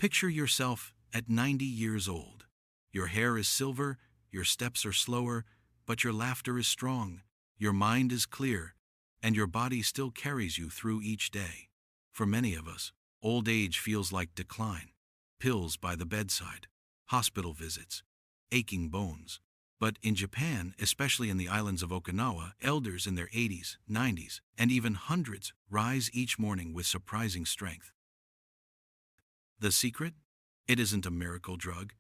Picture yourself at 90 years old. Your hair is silver, your steps are slower, but your laughter is strong, your mind is clear, and your body still carries you through each day. For many of us, old age feels like decline. Pills by the bedside, hospital visits, aching bones. But in Japan, especially in the islands of Okinawa, elders in their 80s, 90s, and even hundreds rise each morning with surprising strength. The secret? It isn't a miracle drug.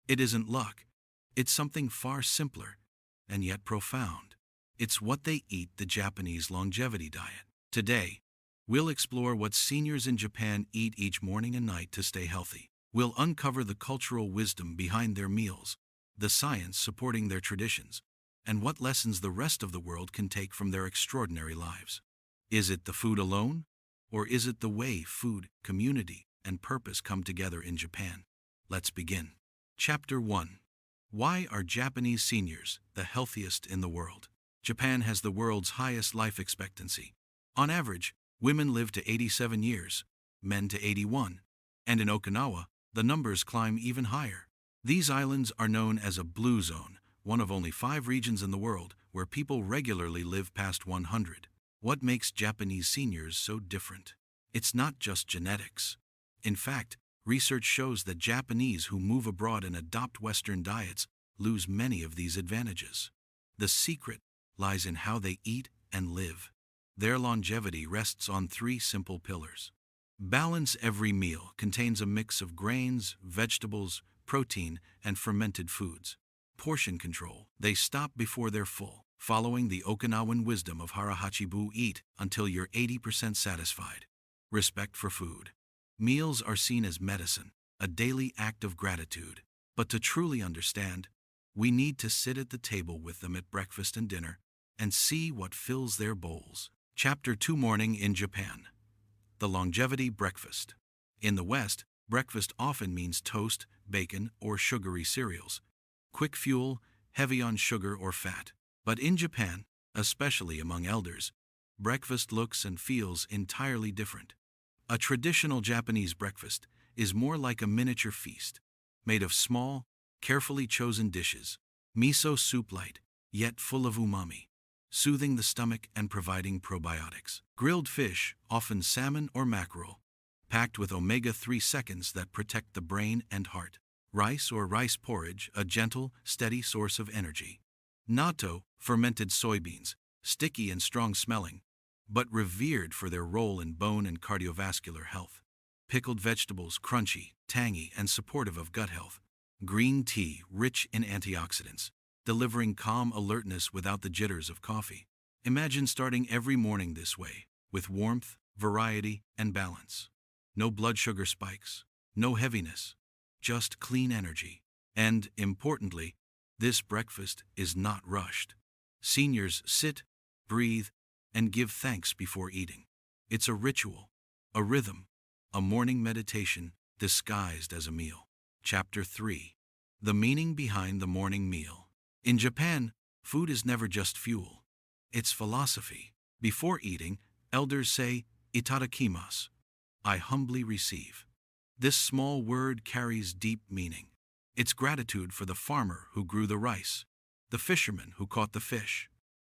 It isn't luck. It's something far simpler, and yet profound. It's what they eat, the Japanese longevity diet. Today, we'll explore what seniors in Japan eat each morning and night to stay healthy. We'll uncover the cultural wisdom behind their meals, the science supporting their traditions, and what lessons the rest of the world can take from their extraordinary lives. Is it the food alone? Or is it the way food, community, and purpose come together in Japan? Let's begin. Chapter 1. Why are Japanese seniors the healthiest in the world? Japan has the world's highest life expectancy. On average, women live to 87 years, men to 81, and in Okinawa, the numbers climb even higher. These islands are known as a blue zone, one of only 5 regions in the world where people regularly live past 100. What makes Japanese seniors so different? It's not just genetics. In fact, research shows that Japanese who move abroad and adopt Western diets lose many of these advantages. The secret lies in how they eat and live. Their longevity rests on 3 simple pillars. Balance. Every meal contains a mix of grains, vegetables, protein, and fermented foods. Portion control. They stop before they're full, following the Okinawan wisdom of harahachibu: eat until you're 80% satisfied. Respect for food. Meals are seen as medicine, a daily act of gratitude. But to truly understand, we need to sit at the table with them at breakfast and dinner and see what fills their bowls. Chapter 2. Morning in Japan. The longevity breakfast. In the West, breakfast often means toast, bacon, or sugary cereals. Quick fuel, heavy on sugar or fat. But in Japan, especially among elders, breakfast looks and feels entirely different. A traditional Japanese breakfast is more like a miniature feast, made of small, carefully chosen dishes. Miso soup, light, yet full of umami, soothing the stomach and providing probiotics. Grilled fish, often salmon or mackerel, packed with omega-3 seconds that protect the brain and heart. Rice or rice porridge, a gentle, steady source of energy. Natto, fermented soybeans, sticky and strong-smelling, but revered for their role in bone and cardiovascular health. Pickled vegetables, crunchy, tangy, and supportive of gut health. Green tea, rich in antioxidants, delivering calm alertness without the jitters of coffee. Imagine starting every morning this way, with warmth, variety, and balance. No blood sugar spikes, no heaviness, just clean energy. And, importantly, this breakfast is not rushed. Seniors sit, breathe, and give thanks before eating. It's a ritual, a rhythm, a morning meditation disguised as a meal. Chapter 3. The meaning behind the morning meal. In Japan, food is never just fuel. It's philosophy. Before eating, elders say, "Itadakimasu," I humbly receive. This small word carries deep meaning. It's gratitude for the farmer who grew the rice, the fisherman who caught the fish,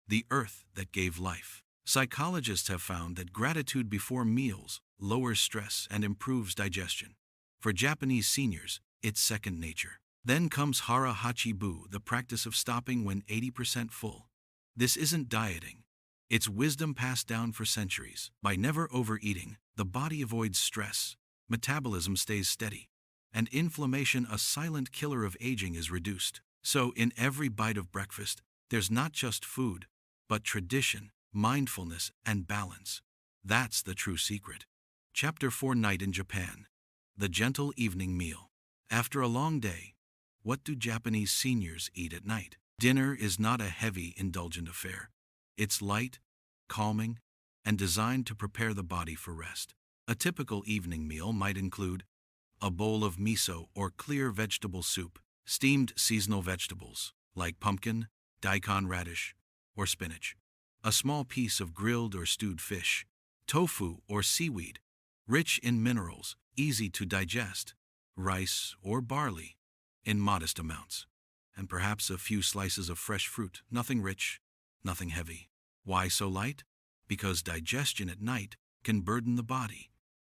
the earth that gave life. Psychologists have found that gratitude before meals lowers stress and improves digestion. For Japanese seniors, it's second nature. Then comes hara hachibu, the practice of stopping when 80% full. This isn't dieting. It's wisdom passed down for centuries. By never overeating, the body avoids stress, metabolism stays steady, and inflammation, a silent killer of aging, is reduced. So in every bite of breakfast, there's not just food, but tradition, mindfulness, and balance. That's the true secret. Chapter 4. Night in Japan. The gentle evening meal. After a long day, what do Japanese seniors eat at night? Dinner is not a heavy, indulgent affair. It's light, calming, and designed to prepare the body for rest. A typical evening meal might include a bowl of miso or clear vegetable soup, steamed seasonal vegetables like pumpkin, daikon radish, or spinach, a small piece of grilled or stewed fish, tofu or seaweed, rich in minerals, easy to digest, rice, or barley, in modest amounts, and perhaps a few slices of fresh fruit, nothing rich, nothing heavy. Why so light? Because digestion at night can burden the body.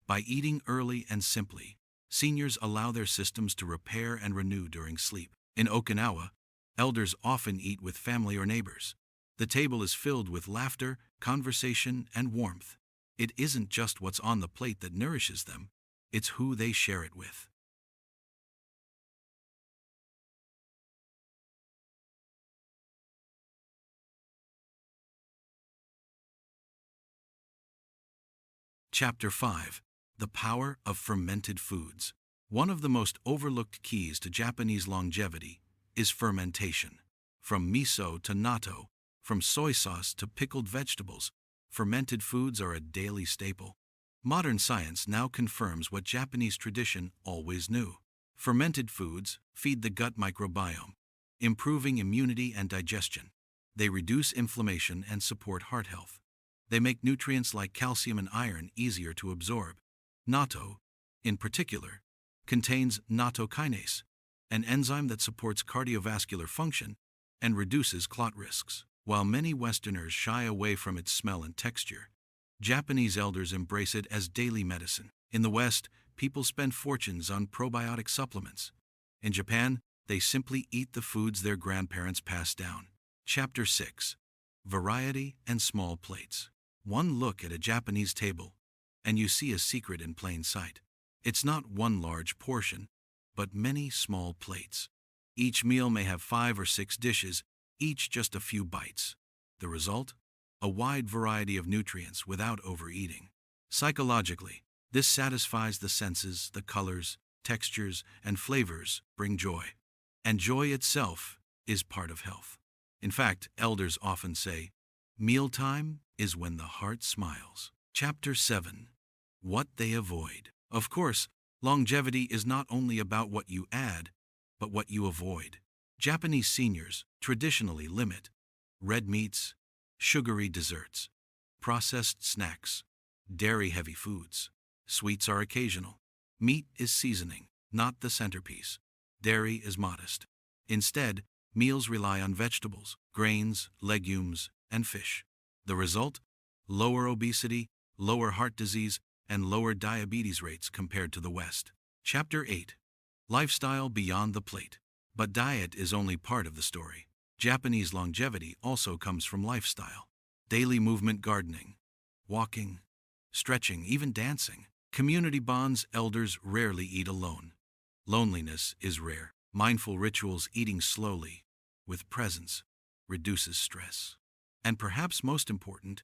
By eating early and simply, seniors allow their systems to repair and renew during sleep. In Okinawa, elders often eat with family or neighbors. The table is filled with laughter, conversation, and warmth. It isn't just what's on the plate that nourishes them, it's who they share it with. Chapter 5. The Power of Fermented Foods. One of the most overlooked keys to Japanese longevity is fermentation. From miso to natto, from soy sauce to pickled vegetables, fermented foods are a daily staple. Modern science now confirms what Japanese tradition always knew. Fermented foods feed the gut microbiome, improving immunity and digestion. They reduce inflammation and support heart health. They make nutrients like calcium and iron easier to absorb. Natto, in particular, contains nattokinase, an enzyme that supports cardiovascular function and reduces clot risks. While many Westerners shy away from its smell and texture, Japanese elders embrace it as daily medicine. In the West, people spend fortunes on probiotic supplements. In Japan, they simply eat the foods their grandparents passed down. Chapter 6. Variety and Small Plates. One look at a Japanese table, and you see a secret in plain sight. It's not one large portion, but many small plates. Each meal may have 5 or 6 dishes, each just a few bites. The result? A wide variety of nutrients without overeating. Psychologically, this satisfies the senses, the colors, textures, and flavors bring joy. And joy itself is part of health. In fact, elders often say, mealtime is when the heart smiles. Chapter 7. What they avoid. Of course, longevity is not only about what you add, but what you avoid. Japanese seniors traditionally limit red meats, sugary desserts, processed snacks, dairy-heavy foods. Sweets are occasional. Meat is seasoning, not the centerpiece. Dairy is modest. Instead, meals rely on vegetables, grains, legumes, and fish. The result? Lower obesity, lower heart disease, and lower diabetes rates compared to the West. Chapter 8. Lifestyle Beyond the Plate. But diet is only part of the story. Japanese longevity also comes from lifestyle. Daily movement, gardening, walking, stretching, even dancing. Community bonds, elders rarely eat alone. Loneliness is rare. Mindful rituals, eating slowly, with presence, reduces stress. And perhaps most important,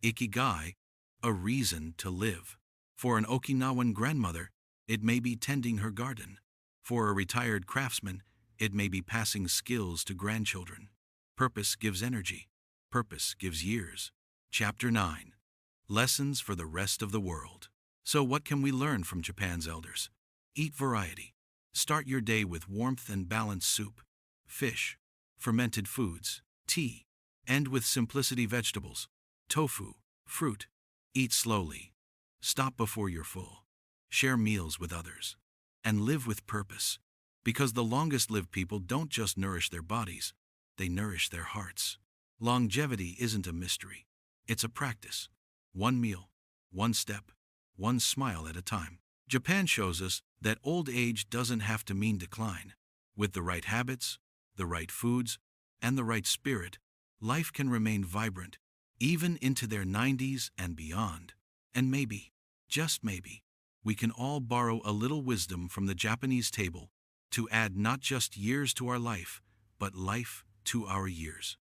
ikigai, a reason to live. For an Okinawan grandmother, it may be tending her garden. For a retired craftsman, it may be passing skills to grandchildren. Purpose gives energy. Purpose gives years. Chapter 9. Lessons for the rest of the world. So what can we learn from Japan's elders? Eat variety. Start your day with warmth and balanced soup, fish, fermented foods, tea. End with simplicity, vegetables, tofu, fruit. Eat slowly. Stop before you're full. Share meals with others. And live with purpose. Because the longest-lived people don't just nourish their bodies, they nourish their hearts. Longevity isn't a mystery. It's a practice. One meal, one step, one smile at a time. Japan shows us that old age doesn't have to mean decline. With the right habits, the right foods, and the right spirit, life can remain vibrant, even into their 90s and beyond. And maybe, just maybe, we can all borrow a little wisdom from the Japanese table to add not just years to our life, but life to our years.